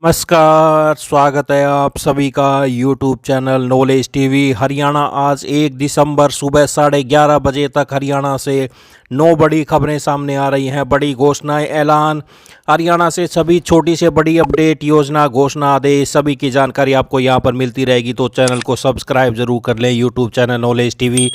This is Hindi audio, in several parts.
नमस्कार, स्वागत है आप सभी का YouTube channel knowledge TV. Haryana आज 1 दिसंबर सुबह 11:30 बजे तक हरियाणा से 9 बड़ी खबरें सामने आ रही हैं। बड़ी घोषणाएं, ऐलान, हरियाणा से सभी छोटी से बड़ी अपडेट, योजना, घोषणा, आदेश सभी की जानकारी आपको यहां पर मिलती रहेगी। तो चैनल को सब्सक्राइब जरूर कर लें, यूट्यूब चैनल नॉलेज टीवी।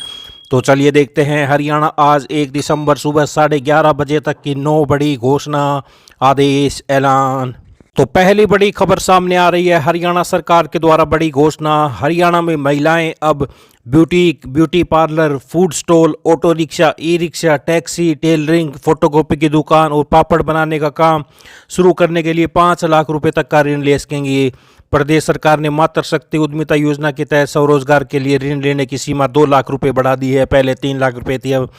तो चलिए देखते हैं हरियाणा आज 1 दिसंबर सुबह 11:30 बजे तक की 9 बड़ी घोषणा, आदेश, ऐलान। तो पहली बड़ी खबर सामने आ रही है हरियाणा सरकार के द्वारा बड़ी घोषणा। हरियाणा में महिलाएं अब beauty parlour, food stall, auto rickshaw, e rickshaw, taxi, tailoring, photocopy की दुकान और पापड़ बनाने का काम शुरू करने के लिए 5 लाख रुपए तक का ऋण ले सकेंगी। प्रदेश सरकार ने मातृ शक्ति उद्यमिता योजना के तहत स्वरोजगार के लिए ऋण लेने की सीमा 2 लाख रुपए बढ़ा दी है। पहले 3 लाख रुपए थी, अब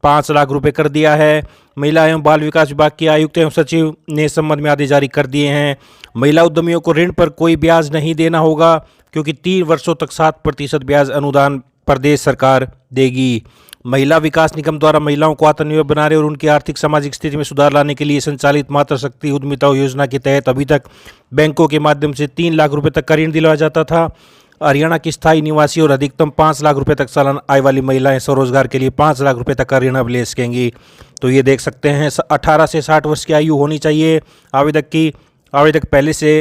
5 लाख रुपए कर दिया है। महिला एवं बाल विकास विभाग के आयुक्त एवं सचिव ने इस संबंध में आदेश जारी कर दिए हैं। महिला उद्यमियों को ऋण पर कोई ब्याज नहीं देना होगा, क्योंकि 3 वर्षों तक 7% ब्याज अनुदान प्रदेश सरकार देगी। महिला विकास निगम द्वारा महिलाओं को आत्मनिर्भर बनाने और उनकी आर्थिक सामाजिक स्थिति में सुधार लाने के लिए संचालित मातृ शक्ति उद्यमिता योजना के तहत अभी तक बैंकों के माध्यम से 3 लाख रुपए तक का ऋण दिलाया जाता था। हरियाणा की स्थायी निवासी और अधिकतम 5 लाख रुपए तक सालाना आय वाली महिलाएं स्वरोजगार के लिए 5 लाख रुपए तक का ऋण अब ले सकेंगी। तो ये देख सकते हैं 18 से 60 वर्ष की आयु होनी चाहिए आवेदक पहले से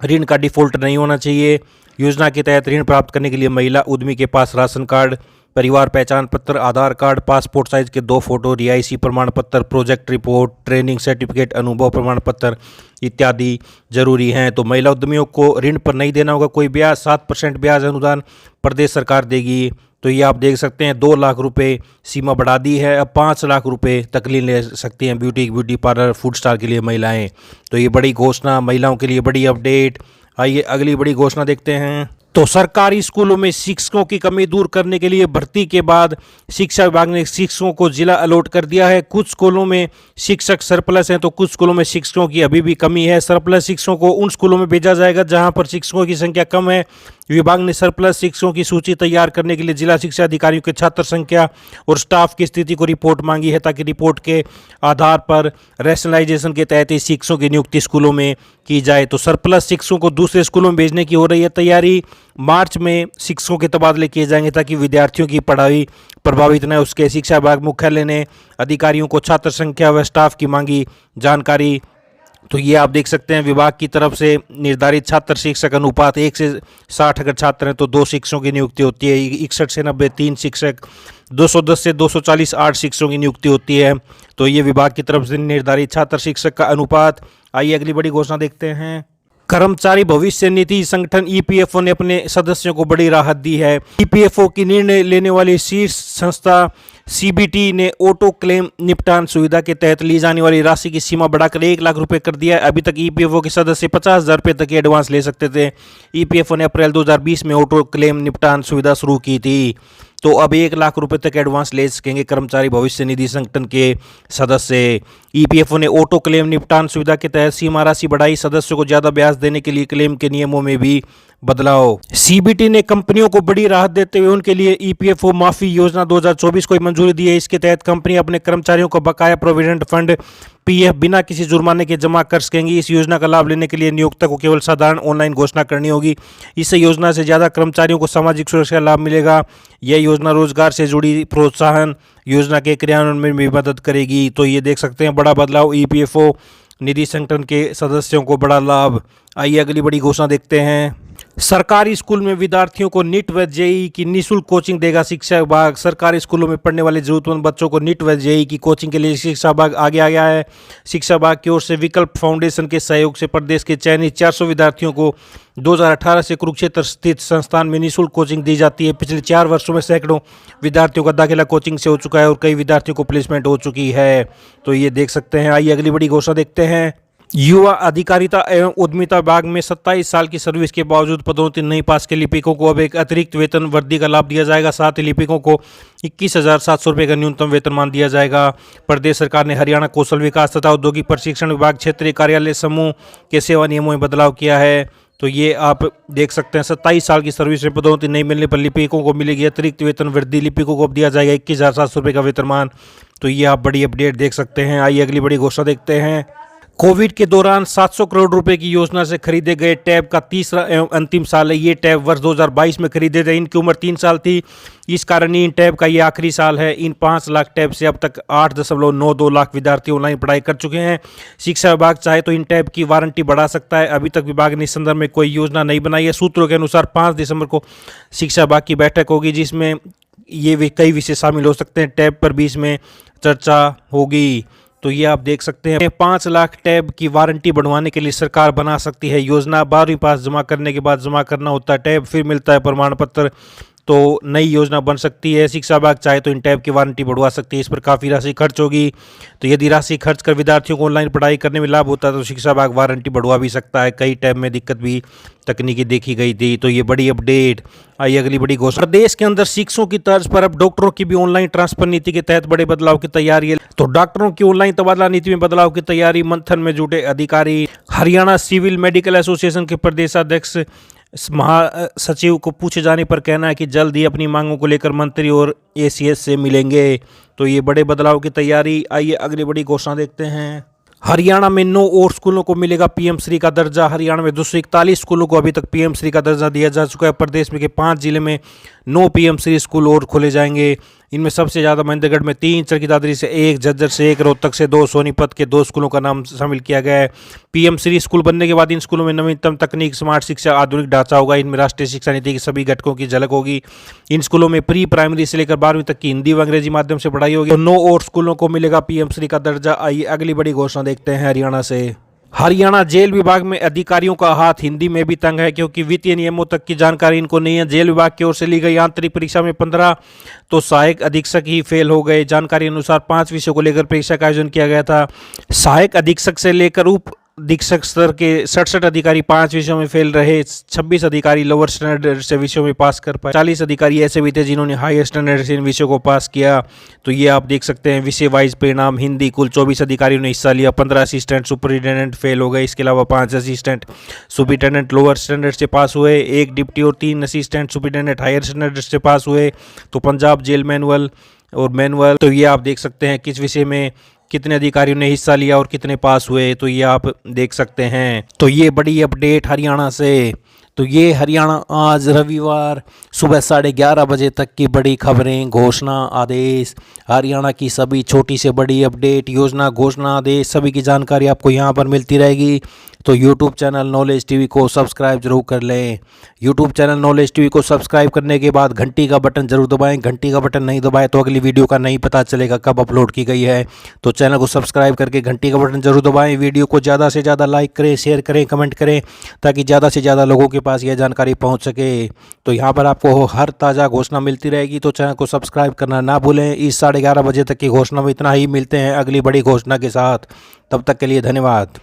ऋण का डिफॉल्ट नहीं होना चाहिए। योजना के तहत ऋण प्राप्त करने के लिए महिला उद्यमी के पास राशन कार्ड, परिवार पहचान पत्र, आधार कार्ड, पासपोर्ट साइज के 2 फोटो, रिहायशी प्रमाण पत्र, प्रोजेक्ट रिपोर्ट, ट्रेनिंग सर्टिफिकेट, अनुभव प्रमाण पत्र इत्यादि जरूरी हैं। तो महिला उद्यमियों को ऋण पर नहीं देना होगा कोई ब्याज, 7% ब्याज अनुदान प्रदेश सरकार देगी। तो ये आप देख सकते हैं 2 लाख रुपए सीमा बढ़ा दी है, अब 5 लाख रुपए तक ऋण ले सकती हैं ब्यूटी पार्लर, फूड स्टॉल के लिए महिलाएं। तो ये बड़ी घोषणा, महिलाओं के लिए बड़ी अपडेट। आइए अगली बड़ी घोषणा देखते हैं। तो सरकारी स्कूलों में शिक्षकों की कमी दूर करने के लिए भर्ती के बाद शिक्षा विभाग ने शिक्षकों को जिला अलॉट कर दिया है। कुछ स्कूलों में शिक्षक सरप्लस हैं, तो कुछ स्कूलों में शिक्षकों की अभी भी कमी है। सरप्लस शिक्षकों को उन स्कूलों में भेजा जाएगा जहां पर शिक्षकों की संख्या कम है। विभाग ने सरप्लस शिक्षकों की सूची तैयार करने के लिए जिला शिक्षा अधिकारियों के छात्र संख्या और स्टाफ की स्थिति को रिपोर्ट मांगी है, ताकि रिपोर्ट के आधार पर रैशनलाइजेशन के तहत ही शिक्षकों की नियुक्ति स्कूलों में की जाए। तो सरप्लस शिक्षकों को दूसरे स्कूलों में भेजने की हो रही है तैयारी। मार्च में शिक्षकों के तबादले किए जाएंगे ताकि विद्यार्थियों की पढ़ाई प्रभावित न हो। उसके शिक्षा विभाग मुख्यालय ने अधिकारियों को छात्र संख्या व स्टाफ की मांगी जानकारी। तो ये आप देख सकते हैं विभाग की तरफ से निर्धारित छात्र शिक्षक अनुपात 1 से 60 अगर छात्र हैं तो 2 शिक्षकों की नियुक्ति होती है। 61 से 90 3 शिक्षक, 210 से 240 8 शिक्षकों की नियुक्ति होती है। तो ये विभाग की तरफ से निर्धारित छात्र शिक्षक का अनुपात। आइए अगली बड़ी घोषणा देखते हैं। कर्मचारी भविष्य निधि संगठन ईपीएफओ ने अपने सदस्यों को बड़ी राहत दी है। ईपीएफओ की निर्णय लेने वाली शीर्ष संस्था सीबीटी ने ऑटो क्लेम निपटान सुविधा के तहत ली जाने वाली राशि की सीमा बढ़ाकर 1 लाख रुपए कर दिया है। अभी तक ईपीएफओ के सदस्य 50,000 रुपये तक की एडवांस ले सकते थे। ईपीएफओ ने अप्रैल 2020 में ऑटो क्लेम निपटान सुविधा शुरू की थी। तो अब 1 लाख रुपए तक एडवांस ले सकेंगे कर्मचारी भविष्य निधि संगठन के सदस्य। ईपीएफओ ने ऑटो क्लेम निपटान सुविधा के तहत सीमा राशि बढ़ाई। सदस्यों को ज्यादा ब्याज देने के लिए क्लेम के नियमों में भी बदलाव। सीबीटी ने कंपनियों को बड़ी राहत देते हुए उनके लिए ईपीएफओ माफी योजना 2024 को मंजूरी दी है। इसके तहत कंपनी अपने कर्मचारियों को बकाया प्रोविडेंट फंड पीएफ बिना किसी जुर्माने के जमा कर सकेंगी। इस योजना का लाभ लेने के लिए नियोक्ता को केवल साधारण ऑनलाइन घोषणा करनी होगी। इससे योजना से ज़्यादा कर्मचारियों को सामाजिक सुरक्षा लाभ मिलेगा। यह योजना रोजगार से जुड़ी प्रोत्साहन योजना के क्रियान्वयन में भी मदद करेगी। तो ये देख सकते हैं बड़ा बदलाव, ईपीएफओ निधि संगठन के सदस्यों को बड़ा लाभ। आइए अगली बड़ी घोषणा देखते हैं। सरकारी स्कूल में विद्यार्थियों को नीट व जेईई की निःशुल्क कोचिंग देगा शिक्षा विभाग। सरकारी स्कूलों में पढ़ने वाले जरूरतमंद बच्चों को नीट व जेईई की कोचिंग के लिए शिक्षा विभाग आगे आ गया है। शिक्षा विभाग की ओर से विकल्प फाउंडेशन के सहयोग से प्रदेश के चयनित 400 विद्यार्थियों को 2018 से कुरुक्षेत्र स्थित संस्थान में निःशुल्क कोचिंग दी जाती है। पिछले 4 वर्षों में सैकड़ों विद्यार्थियों का दाखिला कोचिंग से हो चुका है और कई विद्यार्थियों को प्लेसमेंट हो चुकी है। तो ये देख सकते हैं। आइए अगली बड़ी घोषणा देखते हैं। युवा अधिकारिता एवं उद्यमिता विभाग में 27 साल की सर्विस के बावजूद पदोन्नति नहीं पास के लिपिकों को अब एक अतिरिक्त वेतन वृद्धि का लाभ दिया जाएगा। साथ ही लिपिकों को 21,700 रुपये का न्यूनतम वेतनमान दिया जाएगा। प्रदेश सरकार ने हरियाणा कौशल विकास तथा औद्योगिक प्रशिक्षण विभाग क्षेत्रीय कार्यालय समूह के सेवा नियमों में बदलाव किया है। तो ये आप देख सकते हैं 27 साल की सर्विस में पदोन्नति नहीं मिलने पर लिपिकों को मिलेगी अतिरिक्त वेतन वृद्धि। लिपिकों को अब दिया जाएगा 21,700 रुपये का वेतनमान। तो ये आप बड़ी अपडेट देख सकते हैं। आइए अगली बड़ी घोषणा देखते हैं। कोविड के दौरान 700 करोड़ रुपए की योजना से खरीदे गए टैब का तीसरा एवं अंतिम साल है। ये टैब वर्ष 2022 में खरीदे थे। इनकी उम्र 3 साल थी। इस कारण इन टैब का ये आखिरी साल है। इन 5 लाख टैब से अब तक 8.92 लाख विद्यार्थी ऑनलाइन पढ़ाई कर चुके हैं। शिक्षा विभाग चाहे तो इन टैब की वारंटी बढ़ा सकता है। अभी तक विभाग ने इस संदर्भ में कोई योजना नहीं बनाई है। सूत्रों के अनुसार 5 दिसंबर को शिक्षा विभाग की बैठक होगी, जिसमें ये कई विषय शामिल हो सकते हैं। टैब पर भी इसमें चर्चा होगी। तो ये आप देख सकते हैं 5 लाख टैब की वारंटी बढ़वाने के लिए सरकार बना सकती है योजना। 12वीं पास जमा करने के बाद जमा करना होता है टैब, फिर मिलता है प्रमाण पत्र। तो नई योजना बन सकती है। शिक्षा विभाग चाहे तो इन टैब की वारंटी बढ़वा सकती है। इस पर काफ़ी राशि खर्च होगी। तो यदि राशि खर्च कर विद्यार्थियों को ऑनलाइन पढ़ाई करने में लाभ होता है तो शिक्षा विभाग वारंटी बढ़वा भी सकता है। कई टैब में दिक्कत भी तकनीकी देखी गई थी। तो ये बड़ी अपडेट आई। अगली बड़ी घोषणा, प्रदेश के अंदर शिक्षकों की तर्ज पर अब डॉक्टरों की भी ऑनलाइन ट्रांसफर नीति के तहत बड़े बदलाव की तैयारी है। तो डॉक्टरों की ऑनलाइन तबादला नीति में बदलाव की तैयारी, मंथन में जुटे अधिकारी। हरियाणा सिविल मेडिकल एसोसिएशन के प्रदेशाध्यक्ष महासचिव को पूछे जाने पर कहना है कि जल्द ही अपनी मांगों को लेकर मंत्री और एसीएस से मिलेंगे। तो ये बड़े बदलाव की तैयारी। आइए अगली बड़ी घोषणा देखते हैं। हरियाणा में 9 और स्कूलों को मिलेगा पीएम श्री का दर्जा। हरियाणा में 241 स्कूलों को अभी तक पीएम श्री का दर्जा दिया जा चुका है। प्रदेश में के 5 जिले में 9 पीएम श्री स्कूल और खोले जाएंगे। इनमें सबसे ज़्यादा महेंद्रगढ़ में 3, चरखी दादरी से 1, झज्जर से 1, रोहतक से 2, सोनीपत के 2 स्कूलों का नाम शामिल किया गया है। पीएम श्री स्कूल बनने के बाद इन स्कूलों में नवीनतम तकनीक, स्मार्ट शिक्षा, आधुनिक ढांचा होगा। इनमें राष्ट्रीय शिक्षा नीति के सभी घटकों की झलक होगी। इन स्कूलों में प्री प्राइमरी से लेकर 12वीं तक की हिंदी व अंग्रेजी माध्यम से पढ़ाई होगी। तो 9 और स्कूलों को मिलेगा पीएम श्री का दर्जा। आइए अगली बड़ी घोषणा देखते हैं हरियाणा से। हरियाणा जेल विभाग में अधिकारियों का हाथ हिंदी में भी तंग है, क्योंकि वित्तीय नियमों तक की जानकारी इनको नहीं है। जेल विभाग की ओर से ली गई आंतरिक परीक्षा में 15 तो सहायक अधीक्षक ही फेल हो गए। जानकारी अनुसार 5 विषयों को लेकर परीक्षा का आयोजन किया गया था। सहायक अधीक्षक से लेकर उप अधीक्षक स्तर के 67 अधिकारी 5 विषयों में फेल रहे। 26 अधिकारी लोअर स्टैंडर्ड से विषयों में पास कर पाए। 40 अधिकारी ऐसे भी थे जिन्होंने हायर स्टैंडर्ड से इन विषयों को पास किया। तो ये आप देख सकते हैं विषय वाइज परिणाम। हिंदी कुल 24 अधिकारियों ने हिस्सा लिया। 15 असिस्टेंट सुपरिटेंडेंट फेल हो गए। इसके अलावा 5 असिस्टेंट सुपरिटेंडेंट लोअर स्टैंडर्ड से पास हुए। 1 डिप्टी और 3 असिस्टेंट सुपरिटेंडेंट हायर स्टैंडर्ड से पास हुए। तो पंजाब जेल मैनुअल और मैनुअल, तो ये आप देख सकते हैं किस विषय में कितने अधिकारियों ने हिस्सा लिया और कितने पास हुए। तो ये आप देख सकते हैं। तो ये बड़ी अपडेट हरियाणा से। तो ये हरियाणा आज रविवार सुबह 11:30 बजे तक की बड़ी खबरें, घोषणा, आदेश, हरियाणा की सभी छोटी से बड़ी अपडेट, योजना, घोषणा, आदेश, सभी की जानकारी आपको यहाँ पर मिलती रहेगी। तो यूट्यूब चैनल नॉलेज टीवी को सब्सक्राइब जरूर कर लें। यूट्यूब चैनल नॉलेज टीवी को सब्सक्राइब करने के बाद घंटी का बटन जरूर दबाएं। घंटी का बटन नहीं दबाएं तो अगली वीडियो का नहीं पता चलेगा कब अपलोड की गई है। तो चैनल को सब्सक्राइब करके घंटी का बटन जरूर दबाएं। वीडियो को ज़्यादा से ज़्यादा लाइक करें, शेयर करें, कमेंट करें, ताकि ज़्यादा से ज़्यादा लोगों के पास यह जानकारी पहुँच सके। तो यहाँ पर आपको हर ताज़ा घोषणा मिलती रहेगी। तो चैनल को सब्सक्राइब करना ना भूलें। इस 11:30 बजे तक की घोषणा में इतना ही। मिलते हैं अगली बड़ी घोषणा के साथ। तब तक के लिए धन्यवाद।